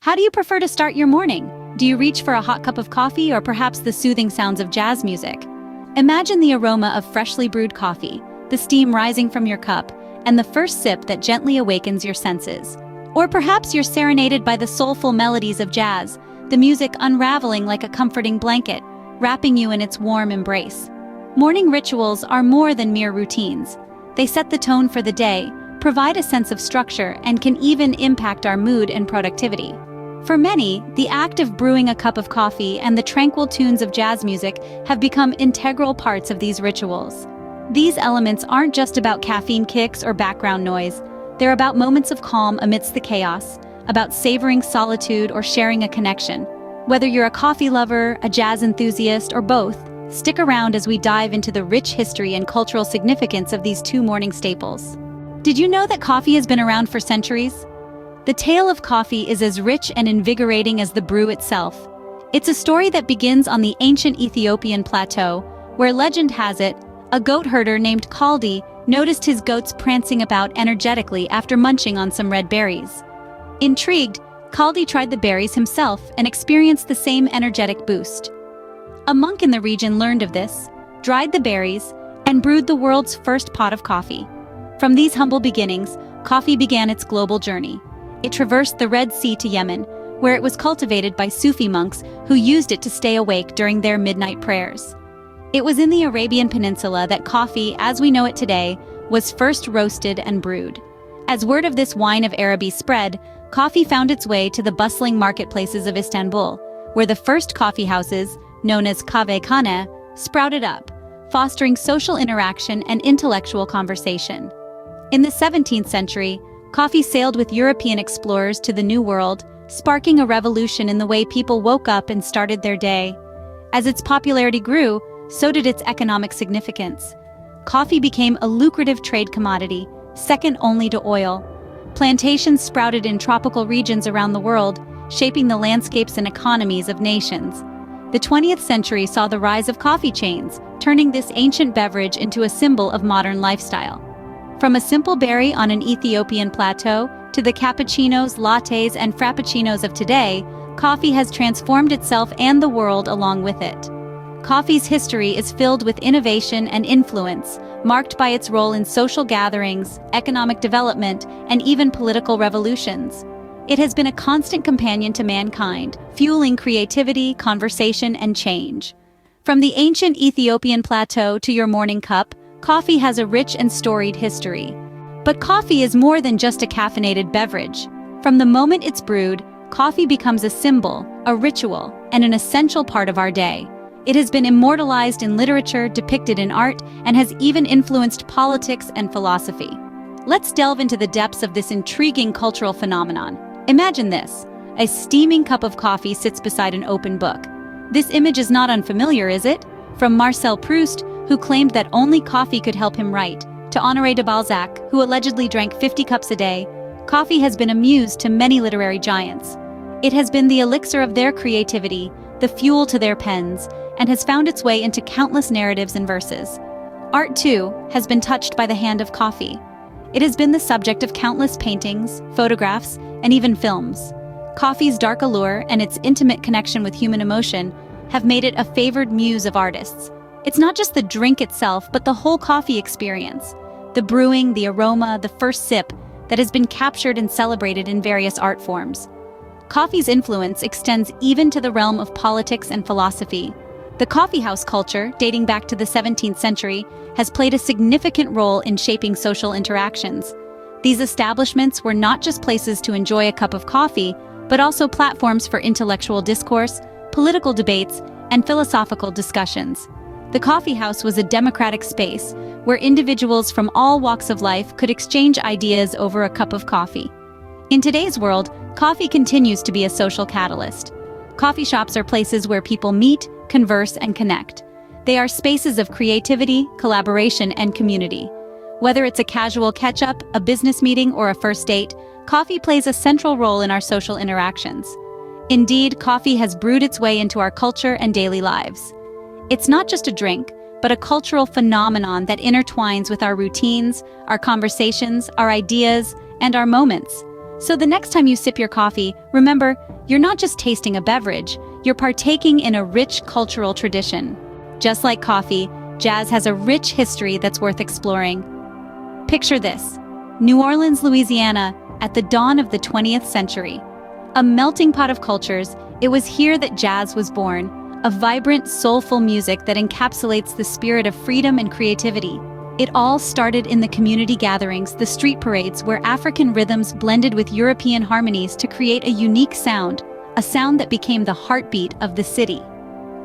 How do you prefer to start your morning? Do you reach for a hot cup of coffee or perhaps the soothing sounds of jazz music? Imagine the aroma of freshly brewed coffee, the steam rising from your cup, and the first sip that gently awakens your senses. Or perhaps you're serenaded by the soulful melodies of jazz, the music unraveling like a comforting blanket, wrapping you in its warm embrace. Morning rituals are more than mere routines. They set the tone for the day, provide a sense of structure, and can even impact our mood and productivity. For many, the act of brewing a cup of coffee and the tranquil tunes of jazz music have become integral parts of these rituals. These elements aren't just about caffeine kicks or background noise. They're about moments of calm amidst the chaos, about savoring solitude or sharing a connection. Whether you're a coffee lover, a jazz enthusiast, or both, stick around as we dive into the rich history and cultural significance of these two morning staples. Did you know that coffee has been around for centuries? The tale of coffee is as rich and invigorating as the brew itself. It's a story that begins on the ancient Ethiopian plateau, where legend has it, a goat herder named Kaldi noticed his goats prancing about energetically after munching on some red berries. Intrigued, Kaldi tried the berries himself and experienced the same energetic boost. A monk in the region learned of this, dried the berries, and brewed the world's first pot of coffee. From these humble beginnings, coffee began its global journey. It traversed the Red Sea to Yemen, where it was cultivated by Sufi monks who used it to stay awake during their midnight prayers. It was in the Arabian Peninsula that coffee, as we know it today, was first roasted and brewed. As word of this wine of Araby spread, coffee found its way to the bustling marketplaces of Istanbul, where the first coffee houses, known as kahvekhane, sprouted up, fostering social interaction and intellectual conversation. In the 17th century, coffee sailed with European explorers to the New World, sparking a revolution in the way people woke up and started their day. As its popularity grew, so did its economic significance. Coffee became a lucrative trade commodity, second only to oil. Plantations sprouted in tropical regions around the world, shaping the landscapes and economies of nations. The 20th century saw the rise of coffee chains, turning this ancient beverage into a symbol of modern lifestyle. From a simple berry on an Ethiopian plateau to the cappuccinos, lattes, and frappuccinos of today, coffee has transformed itself and the world along with it. Coffee's history is filled with innovation and influence, marked by its role in social gatherings, economic development, and even political revolutions. It has been a constant companion to mankind, fueling creativity, conversation, and change. From the ancient Ethiopian plateau to your morning cup, coffee has a rich and storied history. But coffee is more than just a caffeinated beverage. From the moment it's brewed, coffee becomes a symbol, a ritual, and an essential part of our day. It has been immortalized in literature, depicted in art, and has even influenced politics and philosophy. Let's delve into the depths of this intriguing cultural phenomenon. Imagine this: a steaming cup of coffee sits beside an open book. This image is not unfamiliar, is it? From Marcel Proust, who claimed that only coffee could help him write, to Honoré de Balzac, who allegedly drank 50 cups a day, coffee has been a muse to many literary giants. It has been the elixir of their creativity, the fuel to their pens, and has found its way into countless narratives and verses. Art, too, has been touched by the hand of coffee. It has been the subject of countless paintings, photographs, and even films. Coffee's dark allure and its intimate connection with human emotion have made it a favored muse of artists. It's not just the drink itself, but the whole coffee experience. The brewing, the aroma, the first sip that has been captured and celebrated in various art forms. Coffee's influence extends even to the realm of politics and philosophy. The coffeehouse culture, dating back to the 17th century, has played a significant role in shaping social interactions. These establishments were not just places to enjoy a cup of coffee, but also platforms for intellectual discourse, political debates, and philosophical discussions. The coffeehouse was a democratic space where individuals from all walks of life could exchange ideas over a cup of coffee. In today's world, coffee continues to be a social catalyst. Coffee shops are places where people meet, converse, and connect. They are spaces of creativity, collaboration, and community. Whether it's a casual catch-up, a business meeting, or a first date, coffee plays a central role in our social interactions. Indeed, coffee has brewed its way into our culture and daily lives. It's not just a drink, but a cultural phenomenon that intertwines with our routines, our conversations, our ideas, and our moments. So the next time you sip your coffee, remember, you're not just tasting a beverage, you're partaking in a rich cultural tradition. Just like coffee, jazz has a rich history that's worth exploring. Picture this: New Orleans, Louisiana, at the dawn of the 20th century. A melting pot of cultures, it was here that jazz was born, a vibrant, soulful music that encapsulates the spirit of freedom and creativity. It all started in the community gatherings, the street parades, where African rhythms blended with European harmonies to create a unique sound, a sound that became the heartbeat of the city.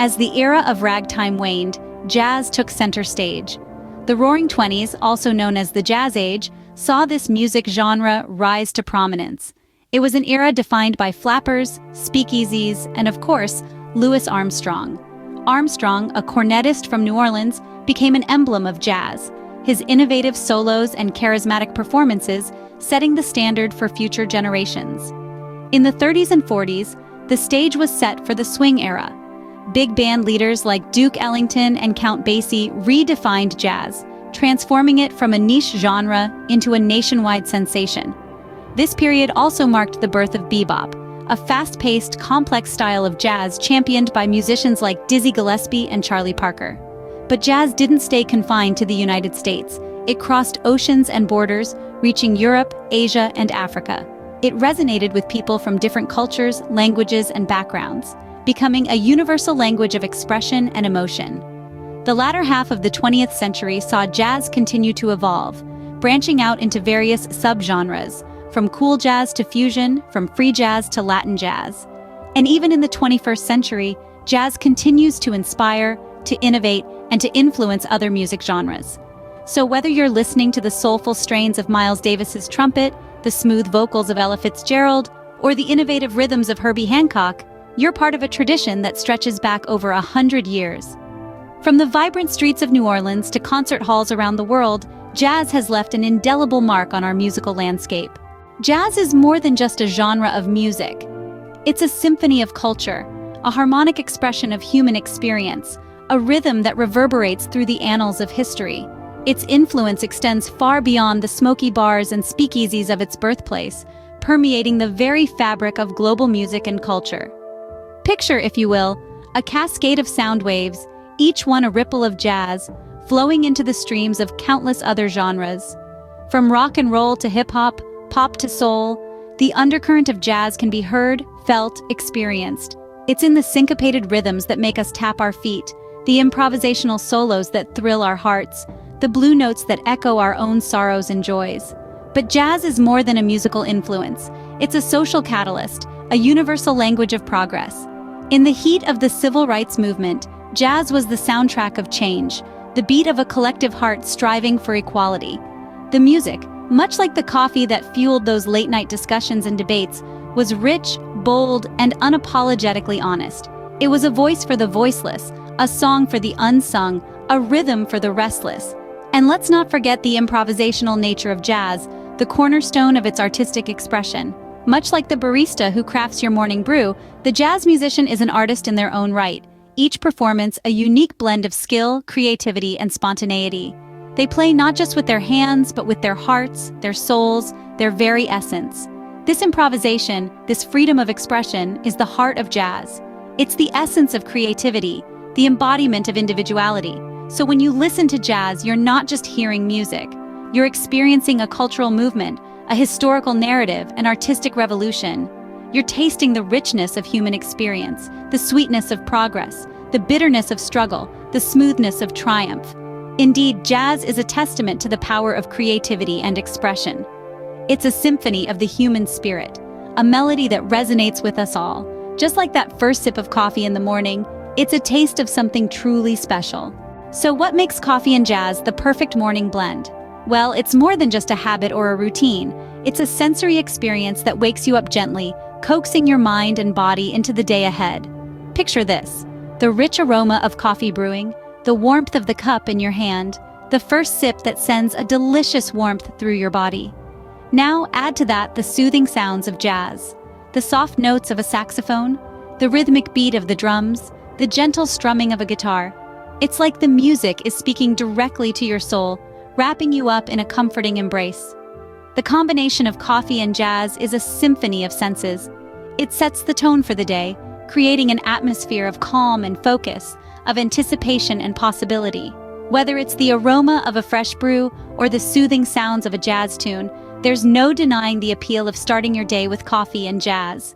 As the era of ragtime waned, jazz took center stage. The Roaring Twenties, also known as the Jazz Age, saw this music genre rise to prominence. It was an era defined by flappers, speakeasies, and of course, Louis Armstrong. Armstrong, a cornetist from New Orleans, became an emblem of jazz, his innovative solos and charismatic performances setting the standard for future generations. In the 30s and 40s, the stage was set for the swing era. Big band leaders like Duke Ellington and Count Basie redefined jazz, transforming it from a niche genre into a nationwide sensation. This period also marked the birth of bebop, a fast-paced, complex style of jazz championed by musicians like Dizzy Gillespie and Charlie Parker. But jazz didn't stay confined to the United States. It crossed oceans and borders, reaching Europe, Asia, and Africa. It resonated with people from different cultures, languages, and backgrounds, becoming a universal language of expression and emotion. The latter half of the 20th century saw jazz continue to evolve, branching out into various subgenres, from cool jazz to fusion, from free jazz to Latin jazz. And even in the 21st century, jazz continues to inspire, to innovate, and to influence other music genres. So whether you're listening to the soulful strains of Miles Davis's trumpet, the smooth vocals of Ella Fitzgerald, or the innovative rhythms of Herbie Hancock, you're part of a tradition that stretches back over 100 years. From the vibrant streets of New Orleans to concert halls around the world, jazz has left an indelible mark on our musical landscape. Jazz is more than just a genre of music. It's a symphony of culture, a harmonic expression of human experience, a rhythm that reverberates through the annals of history. Its influence extends far beyond the smoky bars and speakeasies of its birthplace, permeating the very fabric of global music and culture. Picture, if you will, a cascade of sound waves, each one a ripple of jazz, flowing into the streams of countless other genres. From rock and roll to hip-hop, pop to soul, the undercurrent of jazz can be heard, felt, experienced. It's in the syncopated rhythms that make us tap our feet, the improvisational solos that thrill our hearts, the blue notes that echo our own sorrows and joys. But jazz is more than a musical influence. It's a social catalyst, a universal language of progress. In the heat of the civil rights movement, jazz was the soundtrack of change, the beat of a collective heart striving for equality. The music, much like the coffee that fueled those late-night discussions and debates, was rich, bold, and unapologetically honest. It was a voice for the voiceless, a song for the unsung, a rhythm for the restless. And let's not forget the improvisational nature of jazz, the cornerstone of its artistic expression. Much like the barista who crafts your morning brew, the jazz musician is an artist in their own right, each performance a unique blend of skill, creativity, and spontaneity. They play not just with their hands, but with their hearts, their souls, their very essence. This improvisation, this freedom of expression, is the heart of jazz. It's the essence of creativity, the embodiment of individuality. So when you listen to jazz, you're not just hearing music. You're experiencing a cultural movement, a historical narrative, an artistic revolution. You're tasting the richness of human experience, the sweetness of progress, the bitterness of struggle, the smoothness of triumph. Indeed, jazz is a testament to the power of creativity and expression. It's a symphony of the human spirit, a melody that resonates with us all. Just like that first sip of coffee in the morning, it's a taste of something truly special. So what makes coffee and jazz the perfect morning blend? Well, it's more than just a habit or a routine. It's a sensory experience that wakes you up gently, coaxing your mind and body into the day ahead. Picture this: the rich aroma of coffee brewing, the warmth of the cup in your hand, the first sip that sends a delicious warmth through your body. Now add to that the soothing sounds of jazz, the soft notes of a saxophone, the rhythmic beat of the drums, the gentle strumming of a guitar. It's like the music is speaking directly to your soul, wrapping you up in a comforting embrace. The combination of coffee and jazz is a symphony of senses. It sets the tone for the day, creating an atmosphere of calm and focus, of anticipation and possibility. Whether it's the aroma of a fresh brew or the soothing sounds of a jazz tune, there's no denying the appeal of starting your day with coffee and jazz.